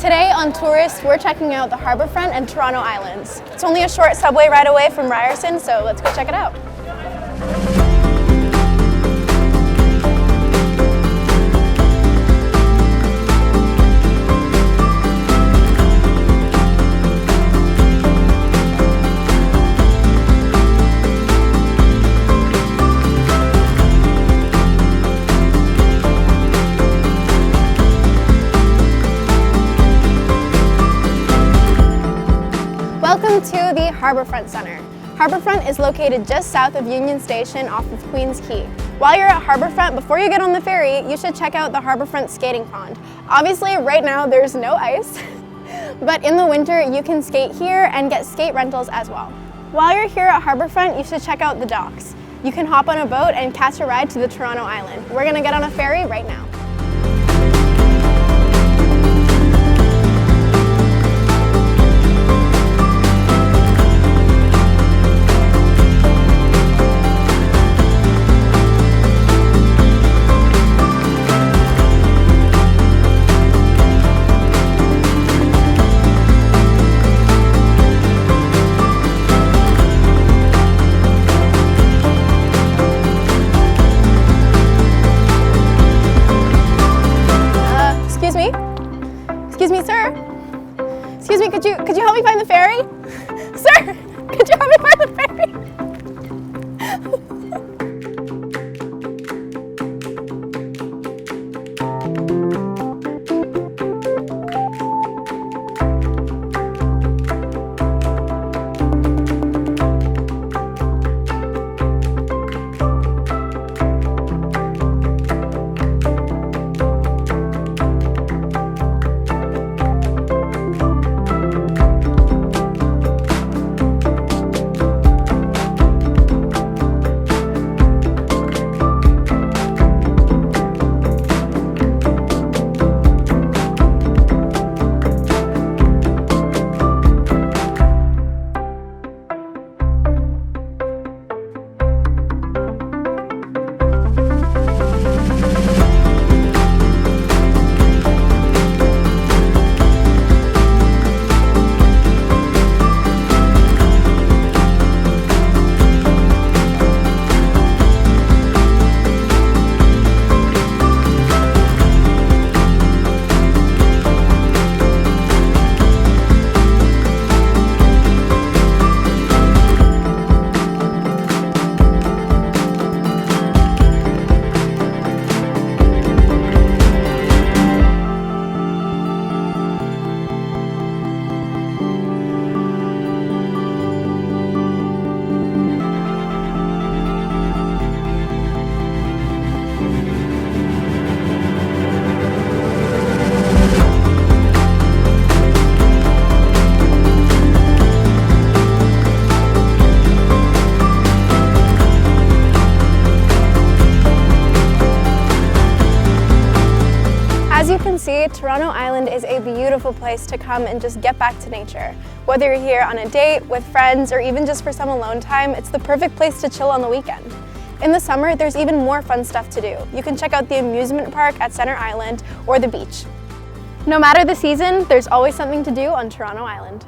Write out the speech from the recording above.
Today on Tourists, we're checking out the Harbourfront and Toronto Islands. It's only a short subway ride away from Ryerson, so let's go check it out. Welcome to the Harbourfront Centre. Harbourfront is located just south of Union Station off of Queen's Quay. While you're at Harbourfront, before you get on the ferry, you should check out the Harbourfront skating pond. Obviously, right now there's no ice, but in the winter you can skate here and get skate rentals as well. While you're here at Harbourfront, you should check out the docks. You can hop on a boat and catch a ride to the Toronto Island. We're gonna get on a ferry right now. Excuse me, sir. Excuse me, could you help me find the ferry? Sir, could you help me find the ferry? As you can see, Toronto Island is a beautiful place to come and just get back to nature. Whether you're here on a date, with friends, or even just for some alone time, it's the perfect place to chill on the weekend. In the summer, there's even more fun stuff to do. You can check out the amusement park at Centre Island or the beach. No matter the season, there's always something to do on Toronto Island.